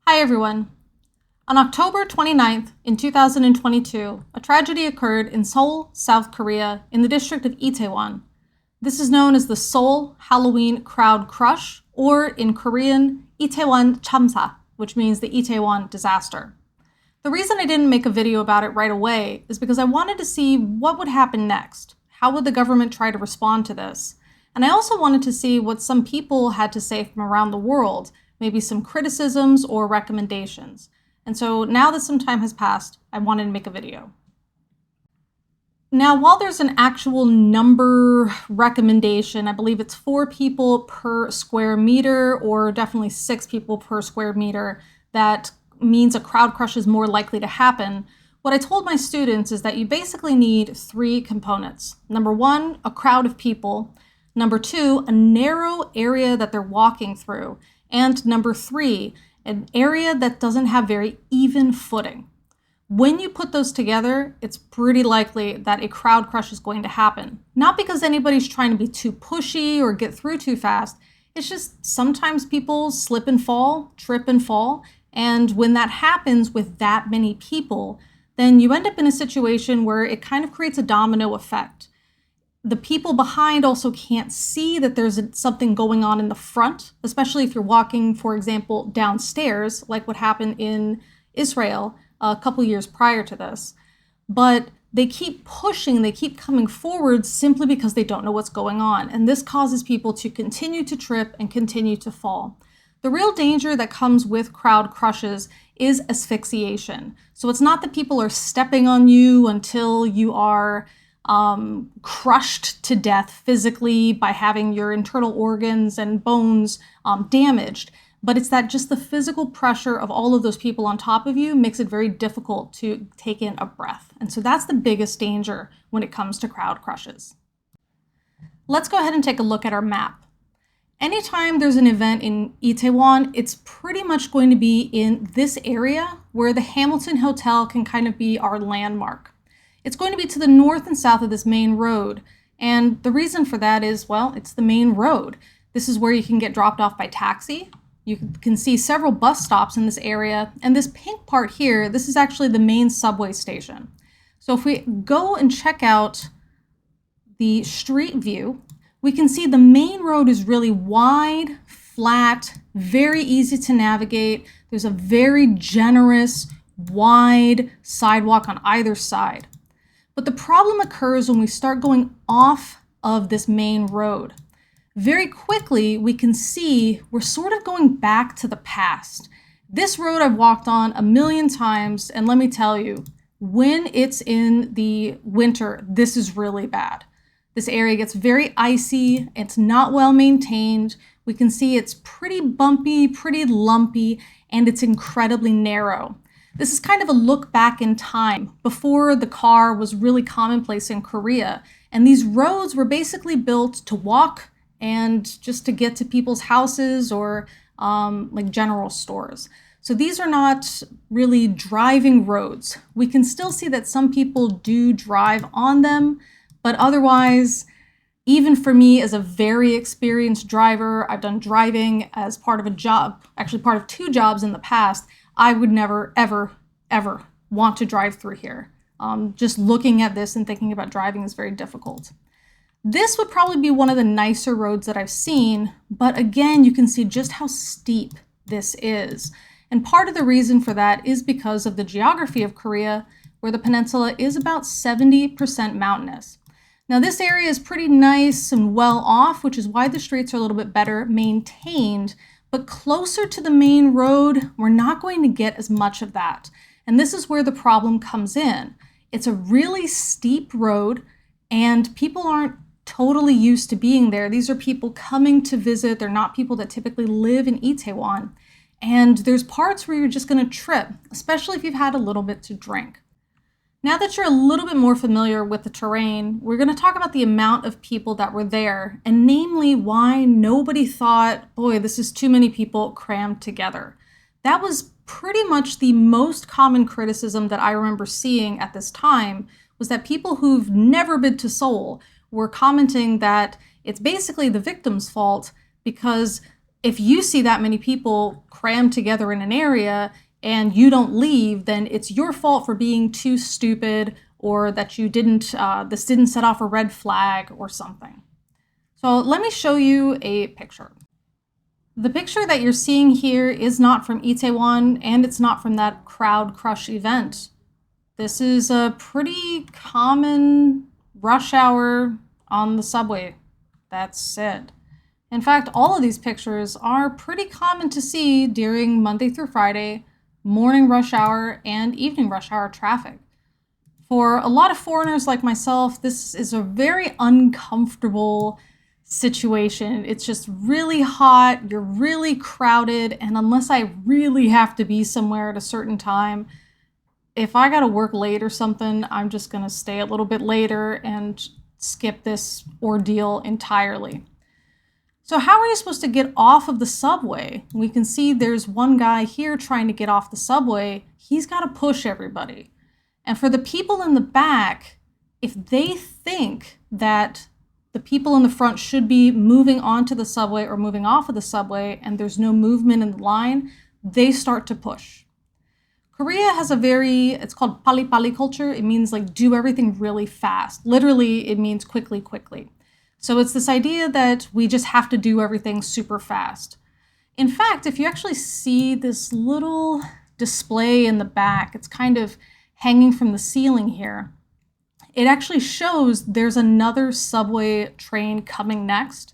Hi everyone. On October 29th in 2022, a tragedy occurred in Seoul, South Korea, in the district of Itaewon. This is known as the Seoul Halloween Crowd Crush, or in Korean, Itaewon Chamsa, which means the Itaewon disaster. The reason I didn't make a video about it right away is because I wanted to see what would happen next. How would the government try to respond to this? And I also wanted to see what some people had to say from around the world, maybe some criticisms or recommendations. And so now that some time has passed, I wanted to make a video. Now, while there's an actual number recommendation, I believe it's 4 people per square meter, or definitely 6 people per square meter, that means a crowd crush is more likely to happen. What I told my students is that you basically need 3 components. Number 1, a crowd of people. Number 2, a narrow area that they're walking through. And number 3, an area that doesn't have very even footing. When you put those together, it's pretty likely that a crowd crush is going to happen. Not because anybody's trying to be too pushy or get through too fast. It's just sometimes people slip and fall, trip and fall. And when that happens with that many people, then you end up in a situation where it kind of creates a domino effect. The people behind also can't see that there's something going on in the front, especially if you're walking, for example, downstairs, like what happened in Israel a couple years prior to this. But they keep pushing, they keep coming forward simply because they don't know what's going on. And this causes people to continue to trip and continue to fall. The real danger that comes with crowd crushes is asphyxiation. So it's not that people are stepping on you until you are crushed to death physically by having your internal organs and bones damaged. But it's that just the physical pressure of all of those people on top of you makes it very difficult to take in a breath. And so that's the biggest danger when it comes to crowd crushes. Let's go ahead and take a look at our map. Anytime there's an event in Itaewon, it's pretty much going to be in this area where the Hamilton Hotel can kind of be our landmark. It's going to be to the north and south of this main road. And the reason for that is, well, it's the main road. This is where you can get dropped off by taxi. You can see several bus stops in this area. And this pink part here, this is actually the main subway station. So if we go and check out the street view, we can see the main road is really wide, flat, very easy to navigate. There's a very generous, wide sidewalk on either side. But the problem occurs when we start going off of this main road. Very quickly, we can see we're sort of going back to the past. This road I've walked on a million times, and let me tell you, when it's in the winter, this is really bad. This area gets very icy, it's not well maintained. We can see it's pretty bumpy, pretty lumpy, and it's incredibly narrow. This is kind of a look back in time before the car was really commonplace in Korea. And these roads were basically built to walk and just to get to people's houses or like general stores. So these are not really driving roads. We can still see that some people do drive on them, but otherwise, even for me as a very experienced driver, I've done driving as part of a job, actually part of 2 jobs in the past, I would never, ever, ever want to drive through here. Just looking at this and thinking about driving is very difficult. This would probably be one of the nicer roads that I've seen, but again, you can see just how steep this is. And part of the reason for that is because of the geography of Korea, where the peninsula is about 70% mountainous. Now this area is pretty nice and well off, which is why the streets are a little bit better maintained. But closer to the main road, we're not going to get as much of that. And this is where the problem comes in. It's a really steep road, and people aren't totally used to being there. These are people coming to visit. They're not people that typically live in Itaewon. And there's parts where you're just going to trip, especially if you've had a little bit to drink. Now that you're a little bit more familiar with the terrain, we're going to talk about the amount of people that were there, and namely why nobody thought, boy, this is too many people crammed together. That was pretty much the most common criticism that I remember seeing at this time, was that people who've never been to Seoul were commenting that it's basically the victim's fault because If you see that many people crammed together in an area and you don't leave, then it's your fault for being too stupid, or that you didn't, this didn't set off a red flag or something. So let me show you a picture. The picture that you're seeing here is not from Itaewon, and it's not from that crowd crush event. This is a pretty common rush hour on the subway. That's it. In fact, all of these pictures are pretty common to see during Monday through Friday, morning rush hour, and evening rush hour traffic. For a lot of foreigners like myself, this is a very uncomfortable situation. It's just really hot, you're really crowded, and unless I really have to be somewhere at a certain time, if I gotta work late or something, I'm just gonna stay a little bit later and skip this ordeal entirely. So how are you supposed to get off of the subway? We can see there's one guy here trying to get off the subway. He's gotta push everybody. And for the people in the back, if they think that the people in the front should be moving onto the subway or moving off of the subway and there's no movement in the line, they start to push. Korea has it's called pali-pali culture. It means like do everything really fast. Literally, it means quickly, quickly. So it's this idea that we just have to do everything super fast. In fact, if you actually see this little display in the back, it's kind of hanging from the ceiling here. It actually shows there's another subway train coming next.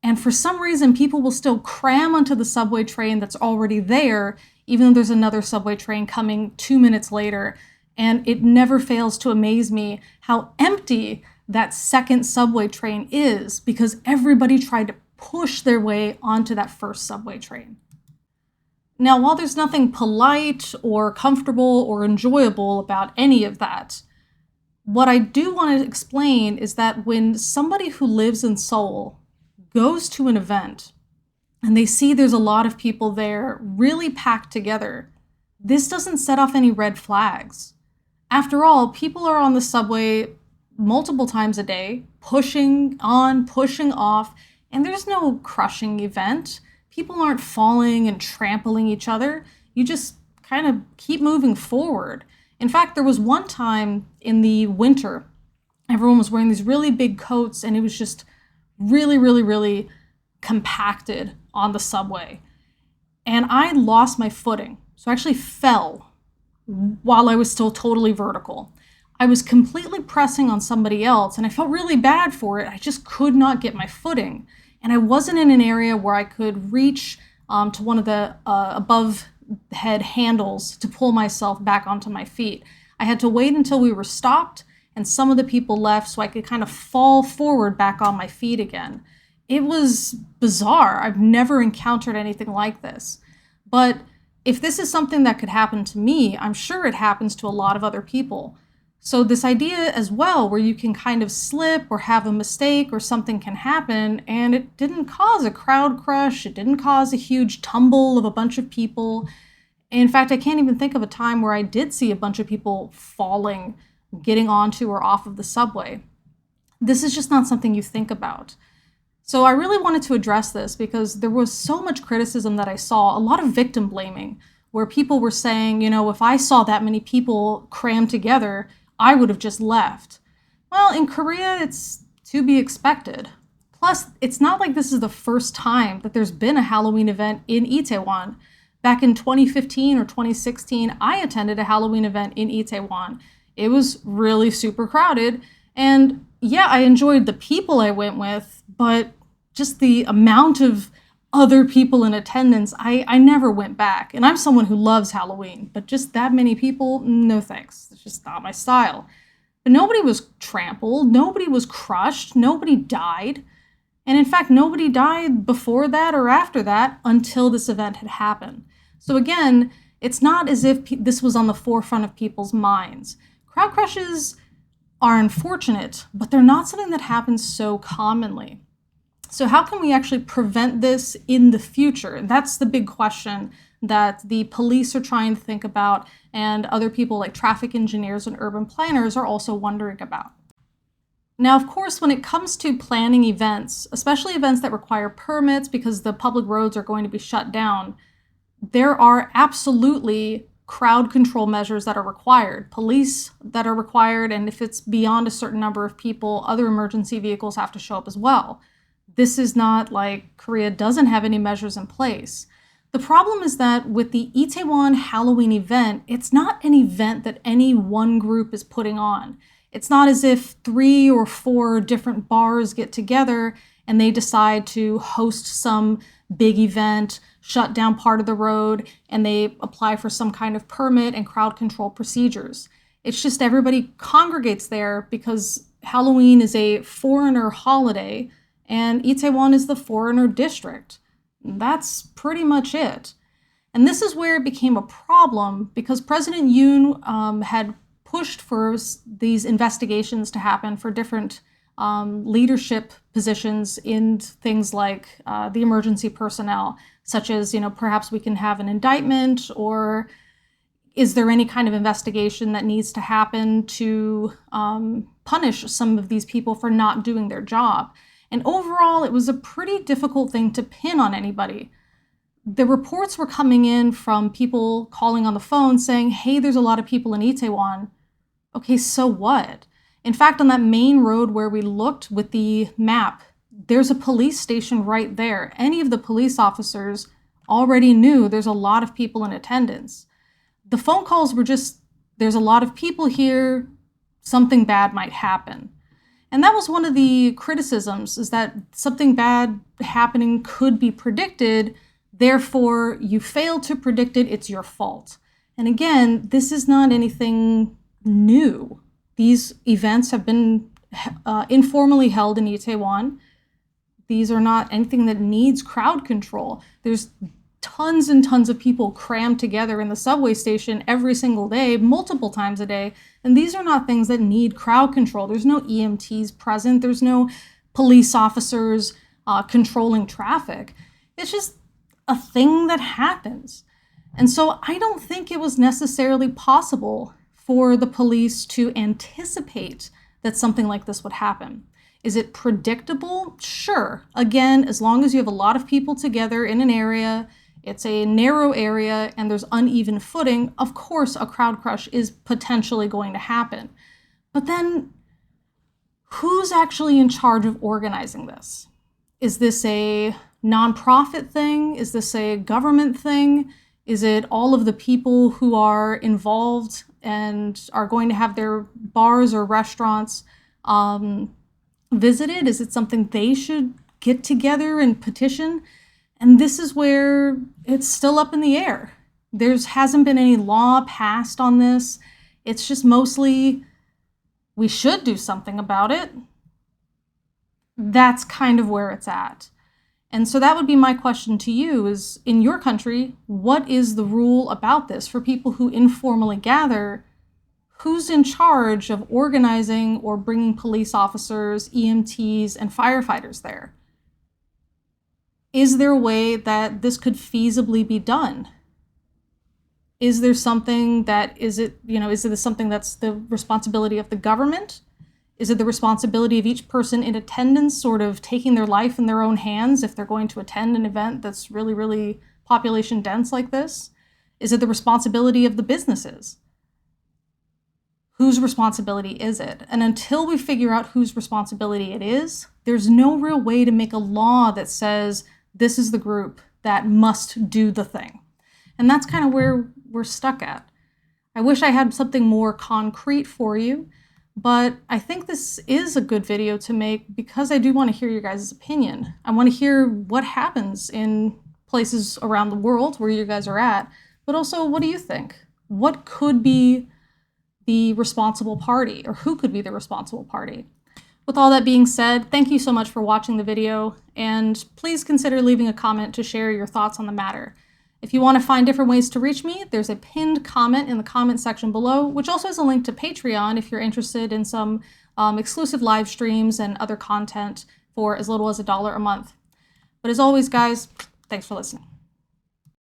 And for some reason, people will still cram onto the subway train that's already there, even though there's another subway train coming 2 minutes later. And it never fails to amaze me how empty that second subway train is, because everybody tried to push their way onto that first subway train. Now, while there's nothing polite or comfortable or enjoyable about any of that, what I do want to explain is that when somebody who lives in Seoul goes to an event and they see there's a lot of people there really packed together, this doesn't set off any red flags. After all, people are on the subway multiple times a day, pushing on, pushing off, and there's no crushing event. People aren't falling and trampling each other. You just kind of keep moving forward. In fact, there was one time in the winter, everyone was wearing these really big coats and it was just really, really, really compacted on the subway. And I lost my footing. So I actually fell while I was still totally vertical. I was completely pressing on somebody else and I felt really bad for it. I just could not get my footing. And I wasn't in an area where I could reach to one of the above head handles to pull myself back onto my feet. I had to wait until we were stopped and some of the people left so I could kind of fall forward back on my feet again. It was bizarre. I've never encountered anything like this. But if this is something that could happen to me, I'm sure it happens to a lot of other people. So this idea as well, where you can kind of slip or have a mistake or something can happen, and it didn't cause a crowd crush, it didn't cause a huge tumble of a bunch of people. In fact, I can't even think of a time where I did see a bunch of people falling, getting onto or off of the subway. This is just not something you think about. So I really wanted to address this because there was so much criticism that I saw, a lot of victim blaming, where people were saying, if I saw that many people crammed together, I would have just left. Well, in Korea, it's to be expected. Plus, it's not like this is the first time that there's been a Halloween event in Itaewon. Back in 2015 or 2016, I attended a Halloween event in Itaewon. It was really super crowded, and yeah, I enjoyed the people I went with, but just the amount of other people in attendance, I never went back. And I'm someone who loves Halloween, but just that many people, no thanks. It's just not my style. But nobody was trampled, nobody was crushed, nobody died. And in fact, nobody died before that or after that until this event had happened. So again, it's not as if this was on the forefront of people's minds. Crowd crushes are unfortunate, but they're not something that happens so commonly. So how can we actually prevent this in the future? That's the big question that the police are trying to think about, and other people like traffic engineers and urban planners are also wondering about. Now, of course, when it comes to planning events, especially events that require permits because the public roads are going to be shut down, there are absolutely crowd control measures that are required, police that are required, and if it's beyond a certain number of people, other emergency vehicles have to show up as well. This is not like Korea doesn't have any measures in place. The problem is that with the Itaewon Halloween event, it's not an event that any one group is putting on. It's not as if 3 or 4 different bars get together and they decide to host some big event, shut down part of the road, and they apply for some kind of permit and crowd control procedures. It's just everybody congregates there because Halloween is a foreigner holiday and Itaewon is the foreigner district. That's pretty much it. And this is where it became a problem because President Yoon had pushed for these investigations to happen for different leadership positions in things like the emergency personnel, such as, perhaps we can have an indictment, or is there any kind of investigation that needs to happen to punish some of these people for not doing their job. And overall, it was a pretty difficult thing to pin on anybody. The reports were coming in from people calling on the phone saying, hey, there's a lot of people in Itaewon. Okay, so what? In fact, on that main road where we looked with the map, there's a police station right there. Any of the police officers already knew there's a lot of people in attendance. The phone calls were just, there's a lot of people here, something bad might happen. And that was one of the criticisms, is that something bad happening could be predicted, therefore you failed to predict it, it's your fault. And again, this is not anything new. These events have been informally held in Itaewon. These are not anything that needs crowd control. There's tons and tons of people crammed together in the subway station every single day, multiple times a day, and these are not things that need crowd control. There's no EMTs present. There's no police officers controlling traffic. It's just a thing that happens. And so I don't think it was necessarily possible for the police to anticipate that something like this would happen. Is it predictable? Sure. Again, as long as you have a lot of people together in an area, it's a narrow area, and there's uneven footing, of course a crowd crush is potentially going to happen. But then, who's actually in charge of organizing this? Is this a nonprofit thing? Is this a government thing? Is it all of the people who are involved and are going to have their bars or restaurants visited? Is it something they should get together and petition? And this is where it's still up in the air. There hasn't been any law passed on this. It's just mostly, we should do something about it. That's kind of where it's at. And so that would be my question to you is, in your country, what is the rule about this for people who informally gather? Who's in charge of organizing or bringing police officers, EMTs, and firefighters there? Is there a way that this could feasibly be done? Is there something that, is it something that's the responsibility of the government? Is it the responsibility of each person in attendance sort of taking their life in their own hands if they're going to attend an event that's really, really population dense like this? Is it the responsibility of the businesses? Whose responsibility is it? And until we figure out whose responsibility it is, there's no real way to make a law that says this is the group that must do the thing. And that's kind of where we're stuck at. I wish I had something more concrete for you, but I think this is a good video to make because I do want to hear your guys' opinion. I want to hear what happens in places around the world where you guys are at, but also, what do you think? What could be the responsible party, or who could be the responsible party? With all that being said, thank you so much for watching the video, and please consider leaving a comment to share your thoughts on the matter. If you want to find different ways to reach me, there's a pinned comment in the comment section below, which also has a link to Patreon if you're interested in some exclusive live streams and other content for as little as $1 a month. But as always, guys, thanks for listening.